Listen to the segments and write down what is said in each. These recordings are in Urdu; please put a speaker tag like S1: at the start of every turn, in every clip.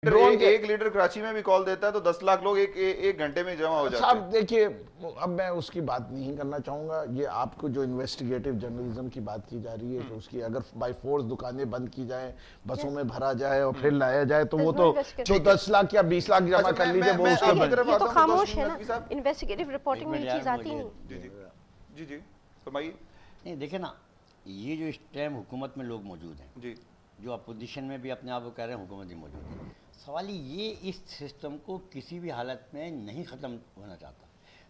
S1: ایک لیڈر کراچی میں بھی کال دیتا ہے تو 10 لاکھ لوگ ایک گھنٹے میں جمع ہو جاتے ہیں۔
S2: صاحب دیکھیے، اب میں اس کی بات نہیں کرنا چاہوں گا۔ یہ آپ کو جو انویسٹیگیٹو جرنلزم کی بات کی جا رہی ہے کہ اس کی اگر بائی فورس دکانیں بند کی جائیں، بسوں میں بھرا جائے اور پھر لایا جائے تو وہ تو جو 10 لاکھ یا 20 لاکھ جمع کر لیجئے وہ اس کے بند۔
S3: یہ تو خاموش ہے نا، انویسٹیگیٹو رپورٹنگ میں یہ چیز آتی نہیں۔
S1: جی فرمائیے۔
S4: نہیں دیکھیں نا، یہ جو اس ٹائم حکومت میں لوگ موجود ہیں، جو اپوزیشن میں بھی اپنے آپ کو کہہ رہے ہیں حکومت ہی موجود ہے، سوال یہ اس سسٹم کو کسی بھی حالت میں نہیں ختم ہونا چاہتا۔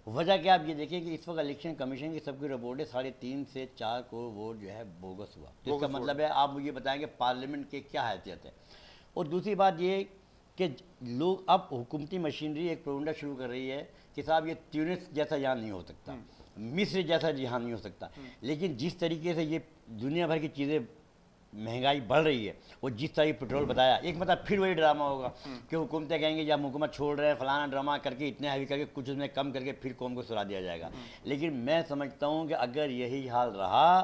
S4: وجہ کیا آپ یہ دیکھیں کہ اس وقت الیکشن کمیشن کی سب کی رپورٹ ہے 3.5 سے 4 کروڑ ووٹ جو ہے بوگس ہوا، تو اس کا مطلب ہے آپ یہ بتائیں کہ پارلیمنٹ کے کیا حیثیت ہے۔ اور دوسری بات یہ کہ لوگ اب حکومتی مشینری ایک پروپیگنڈا شروع کر رہی ہے کہ صاحب یہ تیونس جیسا یہاں نہیں ہو سکتا، مصر جیسا یہاں نہیں ہو سکتا، لیکن جس طریقے سے یہ دنیا بھر کی چیزیں مہنگائی بڑھ رہی ہے، وہ جس طرح پیٹرول بتایا، ایک مطلب پھر وہی ڈرامہ ہوگا کہ حکومتیں کہیں گے جب حکومت چھوڑ رہے ہیں فلانا ڈرامہ کر کے اتنے ہیوی کر کے کچھ اس میں کم کر کے پھر قوم کو سلا دیا جائے گا۔ لیکن میں سمجھتا ہوں کہ اگر یہی حال رہا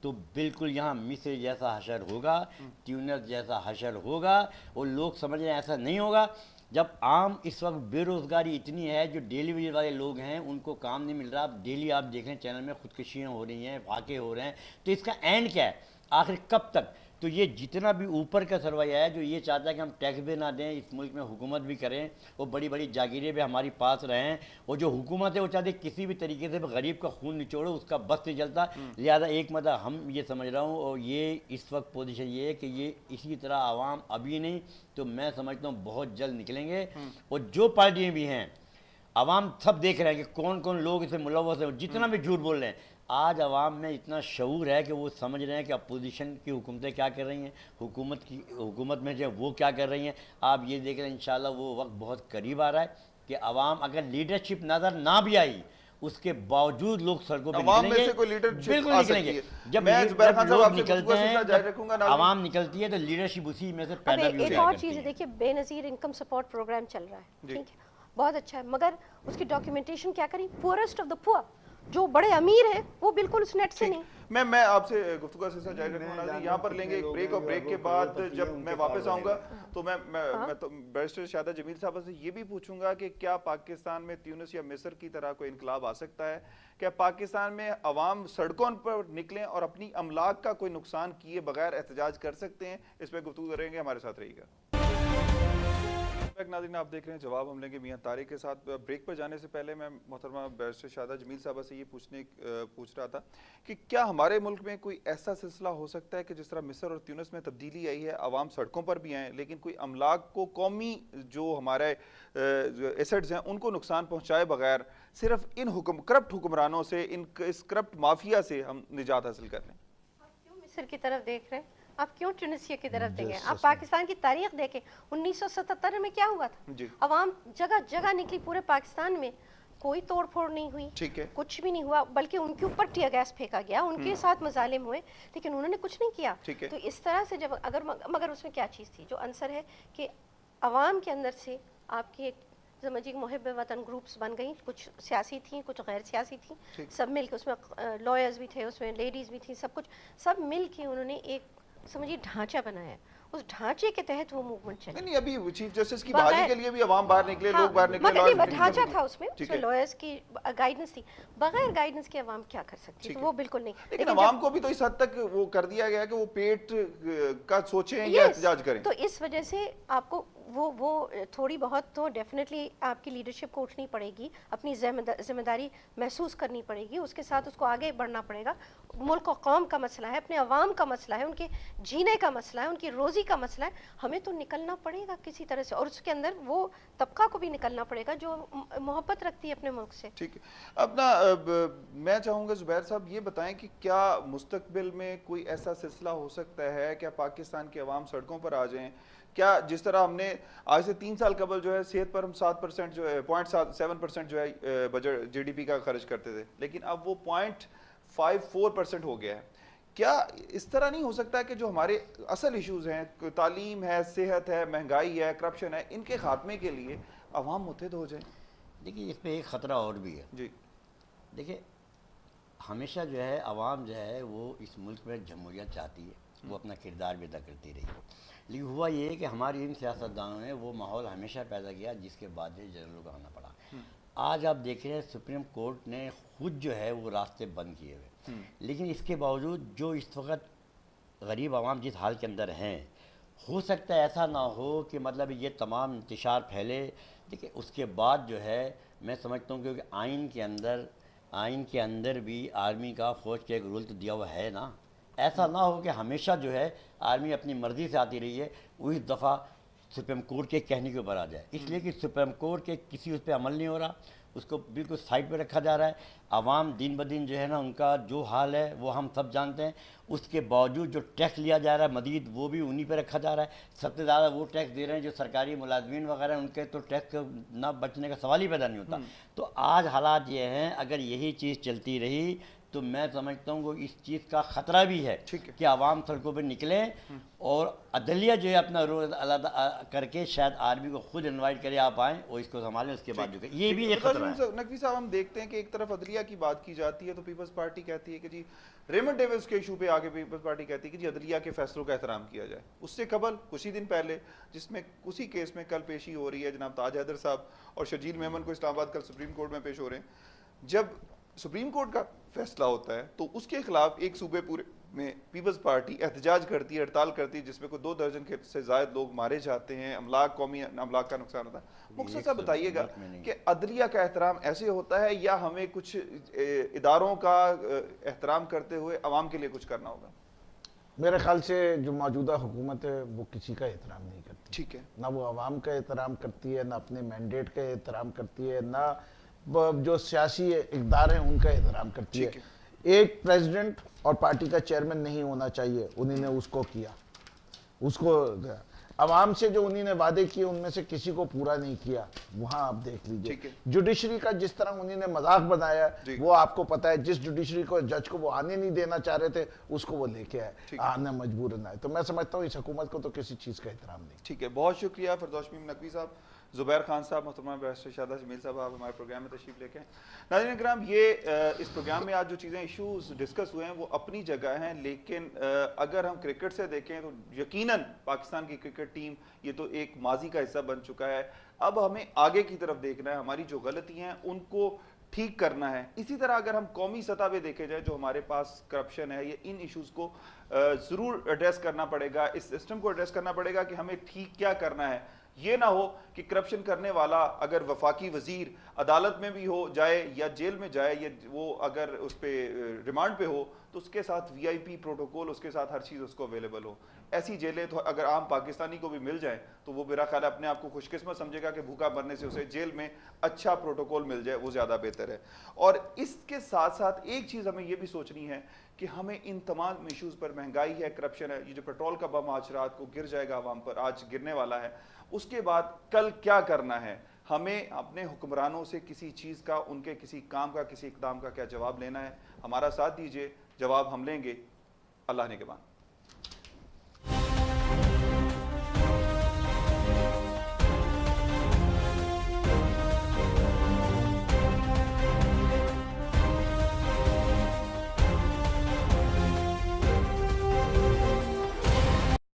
S4: تو بالکل یہاں مصر جیسا حشر ہوگا، تیونس جیسا حشر ہوگا، اور لوگ سمجھ رہے ہیں ایسا نہیں ہوگا۔ جب عام اس وقت بے روزگاری اتنی ہے، جو ڈیلی ویج والے لوگ ہیں ان کو کام نہیں مل رہا، ڈیلی آپ دیکھ رہے ہیں چینل میں خودکشیاں ہو رہی ہیں، واقعے ہو رہے ہیں، تو اس کا اینڈ کیا ہے آخر کب تک؟ تو یہ جتنا بھی اوپر کا سرویہ ہے جو یہ چاہتا ہے کہ ہم ٹیکس بھی نہ دیں، اس ملک میں حکومت بھی کریں، وہ بڑی بڑی جاگیریں بھی ہماری پاس رہیں، اور جو حکومت ہے وہ چاہتے کسی بھی طریقے سے غریب کا خون نچوڑو، اس کا بس نہیں چلتا۔ لہٰذا ایک مطلب ہم یہ سمجھ رہا ہوں، اور یہ اس وقت پوزیشن یہ ہے کہ یہ اسی طرح عوام ابھی نہیں تو میں سمجھتا ہوں بہت جلد نکلیں گے، اور جو پارٹیاں بھی ہیں عوام سب دیکھ رہے ہیں کہ کون کون لوگ اسے ملوث ہیں، جتنا بھی جھوٹ بول رہے ہیں۔ آج عوام میں اتنا شعور ہے کہ وہ سمجھ رہے ہیں کہ اپوزیشن کی حکومتیں کیا کر رہی ہیں، حکومت میں جو ہے وہ کیا کر رہی ہیں۔ آپ یہ دیکھ رہے ہیں انشاءاللہ وہ وقت بہت قریب آ رہا ہے کہ عوام اگر لیڈرشپ نظر نہ بھی آئی اس کے باوجود لوگ سڑکوں پہ نکلیں گے، بالکل نکلیں گے۔ جب لوگ نکلتے ہیں، عوام نکلتی ہے تو لیڈرشپ اسی میں سے پیدا بھی ہو
S3: ایک اور چیز ہے، دیکھیے بے نظیر انکم سپورٹ پروگرام چل رہا ہے، ٹھیک ہے، بہت اچھا ہے، مگر اس کی ڈاکیومنٹیشن کیا کریں؟ پورسٹ آف دا پور، جو بڑے امیر ہیں وہ بالکل اس نیٹ سے نہیں۔
S1: میں آپ سے گفتگو کا سلسلہ جاری رکھوں گا، یہاں پر لیں گے ایک بریک، اور بریک کے بعد جب میں واپس آؤں گا تو میں بیرسٹر شہادہ جمیل صاحب سے یہ بھی پوچھوں گا کہ کیا پاکستان میں تیونس یا مصر کی طرح کوئی انقلاب آ سکتا ہے؟ کیا پاکستان میں عوام سڑکوں پر نکلیں اور اپنی املاک کا کوئی نقصان کیے بغیر احتجاج کر سکتے ہیں؟ اس پہ گفتگو کریں گے، ہمارے ساتھ رہیے گا۔ ناظرین آپ دیکھ رہے ہیں جواب ہم لیں گے میاں طارق کے ساتھ۔ بریک پر جانے سے پہلے میں محترمہ بیرسٹر شہادہ جمیل صاحبہ سے یہ پوچھ رہا تھا کہ کیا ہمارے ملک میں کوئی ایسا سلسلہ ہو سکتا ہے کہ جس طرح مصر اور تیونس میں تبدیلی آئی ہے، عوام سڑکوں پر بھی آئیں لیکن کوئی املاک کو، قومی جو ہمارے ایسٹس ہیں ان کو نقصان پہنچائے بغیر صرف ان کرپٹ حکمرانوں سے، اس کرپٹ مافیا سے ہم نجات حاصل کر لیں؟
S3: آپ کیوں مصر کی طرف دیکھ رہے ہیں؟ آپ کیوں ٹیونسیا کی طرف دیکھیں؟ آپ پاکستان کی تاریخ دیکھیں، 1977 میں کیا ہوا تھا؟ عوام جگہ جگہ نکلی پورے پاکستان میں، کوئی توڑ پھوڑ نہیں ہوئی، کچھ بھی نہیں ہوا، بلکہ ان کے اوپر ٹیئر گیس پھینکا گیا، ان کے ساتھ مظالم ہوئے، لیکن انہوں نے کچھ نہیں کیا۔ تو اس طرح سے جب مگر اس میں کیا چیز تھی جو عنصر ہے کہ عوام کے اندر سے آپ کی ایک سمجھیے محب وطن گروپس بن گئیں، کچھ سیاسی تھیں کچھ غیر سیاسی تھیں، سب مل کے، اس میں لائرز بھی تھے، اس میں لیڈیز بھی تھیں، سب مل کے انہوں نے ایک سمجھیے ڈھانچہ بنایا، اس ڈھانچے کے تحت وہ موومنٹ چلی۔
S1: نہیں ابھی چیف جسٹس کی بحالی کے لیے بھی عوام باہر نکلے، لوگ باہر نکلے،
S3: مگر ڈھانچہ تھا اس میں لائرز کی گائیڈنس تھی، بغیر گائیڈنس کے عوام کیا کر سکتی؟ تو وہ بالکل نہیں۔
S1: لیکن عوام کو بھی تو اس حد تک وہ کر دیا گیا کہ وہ پیٹ کا سوچیں یا احتجاج کریں۔
S3: تو اس وجہ سے آپ کو وہ تھوڑی بہت تو ڈیفینیٹلی آپ کی لیڈرشپ کو اٹھنی پڑے گی، اپنی ذمہ داری محسوس کرنی پڑے گی، اس کے ساتھ اس کو آگے بڑھنا پڑے گا۔ ملک و قوم کا مسئلہ ہے، اپنے عوام کا مسئلہ ہے، ان کے جینے کا مسئلہ ہے، ان کی روزی کا مسئلہ ہے، ہمیں تو نکلنا پڑے گا کسی طرح سے، اور اس کے اندر وہ طبقہ کو بھی نکلنا پڑے گا جو محبت رکھتی ہے اپنے ملک سے۔
S1: ٹھیک ہے، اپنا میں چاہوں گا زبیر صاحب یہ بتائیں کہ کیا مستقبل میں کوئی ایسا سلسلہ ہو سکتا ہے کہ پاکستان کے عوام سڑکوں پر آ جائیں؟ کیا جس طرح ہم نے آج سے 3 سال قبل جو ہے صحت پر ہم 7% جو ہے 0.7% جو ہے بجٹ جی ڈی پی کا خرچ کرتے تھے، لیکن اب وہ 0.54% ہو گیا ہے۔ کیا اس طرح نہیں ہو سکتا کہ جو ہمارے اصل ایشوز ہیں، تعلیم ہے، صحت ہے، مہنگائی ہے، کرپشن ہے، ان کے خاتمے کے لیے عوام متحد ہو جائیں؟
S4: دیکھیے اس پہ ایک خطرہ اور بھی ہے۔ دیکھیے ہمیشہ جو ہے عوام جو ہے وہ اس ملک میں جمہوریت چاہتی ہے، وہ اپنا کردار بھی ادا کرتی رہی ہے، لیکن ہوا یہ ہے کہ ہماری ان سیاستدانوں نے وہ ماحول ہمیشہ پیدا کیا جس کے بعد جنرلوں کا آنا پڑا. آج آپ دیکھ رہے ہیں سپریم کورٹ نے خود جو ہے وہ راستے بند کیے ہوئے, لیکن اس کے باوجود جو اس وقت غریب عوام جس حال کے اندر ہیں, ہو سکتا ہے ایسا نہ ہو کہ مطلب یہ تمام انتشار پھیلے. دیکھیں اس کے بعد جو ہے میں سمجھتا ہوں کہ آئین کے اندر بھی آرمی کا فوج کا ایک رول تو دیا ہوا ہے نا. ایسا نہ ہو کہ ہمیشہ جو ہے آرمی اپنی مرضی سے آتی رہی ہے, وہی دفعہ سپریم کورٹ کے کہنے کے اوپر آ جائے. اس لیے کہ سپریم کورٹ کے کسی اس پہ عمل نہیں ہو رہا, اس کو بالکل سائڈ پہ رکھا جا رہا ہے. عوام دن بدن جو ہے نا ان کا جو حال ہے وہ ہم سب جانتے ہیں. اس کے باوجود جو ٹیکس لیا جا رہا ہے مزید وہ بھی انہی پہ رکھا جا رہا ہے. سب سے زیادہ وہ ٹیکس دے رہے ہیں جو سرکاری ملازمین وغیرہ ان کے تو ٹیکس نہ بچنے کا سوال ہی پیدا نہیں ہوتا. تو آج حالات یہ ہیں, اگر یہی چیز چلتی رہی تو میں سمجھتا ہوں کہ اس چیز کا خطرہ بھی ہے کہ عوام سڑکوں پہ نکلیں اور عدلیہ جو ہے اپنا رول علیحدہ کر کے شاید آرمی کو خود انوائٹ کرے آپ آئیں اور اس کو سنبھالیں. اس کے بعد جو کہ یہ بھی ایک خطرہ ہے.
S1: نقوی صاحب ہم دیکھتے ہیں کہ ایک طرف عدلیہ کی بات کی جاتی ہے تو پیپلز پارٹی کہتی ہے کہ جی ریمنڈ ڈیوس کے ایشو پہ آگے پیپلز پارٹی کہتی ہے کہ جی عدلیہ کے فیصلوں کا احترام کیا جائے. اس سے قبل کچھ ہی دن پہلے جس میں اسی کیس میں کل پیشی ہو رہی ہے, جناب تاج حیدر صاحب اور شرجیل میمن کو اسلام آباد کل سپریم کورٹ میں پیش ہو رہے ہیں. جب سپریم کورٹ کا فیصلہ ہوتا ہے تو اس کے خلاف ایک صوبے پورے میں پیپلز پارٹی احتجاج کرتی ہے, ہڑتال کرتی ہے, جس میں کوئی 2 درجن سے زائد لوگ مارے جاتے ہیں, قومی املاک کا نقصان ہوتا ہے. مختصر صاحب بتائیے گا کہ عدلیہ کا احترام ایسے ہوتا ہے یا ہمیں کچھ اداروں کا احترام کرتے ہوئے عوام کے لیے کچھ کرنا ہوگا؟
S2: میرے خیال سے جو موجودہ حکومت ہے وہ کسی کا احترام نہیں کرتی.
S1: ٹھیک ہے,
S2: نہ وہ عوام کا احترام کرتی ہے, نہ اپنے مینڈیٹ کا احترام کرتی ہے, نہ جو سیاسی اقدار ہیں ان کا احترام کرتی ہے. ایک پریزیڈنٹ اور پارٹی کا چیئرمین نہیں ہونا چاہیے, انہی نے اس کو کیا. اس کو عوام سے جو انہی نے وعدے کیے ان میں سے کسی کو پورا نہیں کیا. وہاں آپ دیکھ لیجئے جوڈیشری کا جس طرح انہی نے مذاق بنایا ہے وہ آپ کو پتا ہے. جس جوڈیشری کو جج کو وہ آنے نہیں دینا چاہ رہے تھے اس کو وہ لے کے آئے, آنا مجبور نہ ہے. تو میں سمجھتا ہوں اس حکومت کو تو کسی چیز کا احترام نہیں.
S1: ٹھیک ہے, بہت شکریہ فردوس میم نقوی صاحب. زبیر خان صاحب, محترمہ بیرسٹر شادہ جمیل صاحب, آپ ہمارے پروگرام میں تشریف لے کے. ناظرین کرام, یہ اس پروگرام میں آج جو چیزیں ایشوز ڈسکس ہوئے ہیں وہ اپنی جگہ ہیں, لیکن اگر ہم کرکٹ سے دیکھیں تو یقیناً پاکستان کی کرکٹ ٹیم یہ تو ایک ماضی کا حصہ بن چکا ہے. اب ہمیں آگے کی طرف دیکھنا ہے, ہماری جو غلطیاں ہیں ان کو ٹھیک کرنا ہے. اسی طرح اگر ہم قومی سطح پہ دیکھے جائے جو ہمارے پاس کرپشن ہے, یہ ان ایشوز کو ضرور ایڈریس کرنا پڑے گا, اس سسٹم کو ایڈریس کرنا پڑے گا کہ ہمیں ٹھیک کیا کرنا ہے. یہ نہ ہو کہ کرپشن کرنے والا اگر وفاقی وزیر عدالت میں بھی ہو جائے یا جیل میں جائے, یا وہ اگر اس پہ ریمانڈ پہ ہو تو اس کے ساتھ وی آئی پی پروٹوکول, اس کے ساتھ ہر چیز اس کو اویلیبل ہو. ایسی جیلیں تو اگر عام پاکستانی کو بھی مل جائیں تو وہ میرا خیال ہے اپنے آپ کو خوش قسمت سمجھے گا کہ بھوکا مرنے سے اسے جیل میں اچھا پروٹوکول مل جائے, وہ زیادہ بہتر ہے. اور اس کے ساتھ ساتھ ایک چیز ہمیں یہ بھی سوچنی ہے کہ ہمیں ان تمام ایشوز پر, مہنگائی ہے, کرپشن ہے, یہ جو پیٹرول کا بم آج رات کو گر جائے گا عوام پر, آج گرنے والا ہے, اس کے بعد کل کیا کرنا ہے. ہمیں اپنے حکمرانوں سے کسی چیز کا, ان کے کسی کام کا, کسی اقدام کا کیا جواب لینا ہے. ہمارا ساتھ دیجئے, جواب ہم لیں گے. اللہ نے کے بعد.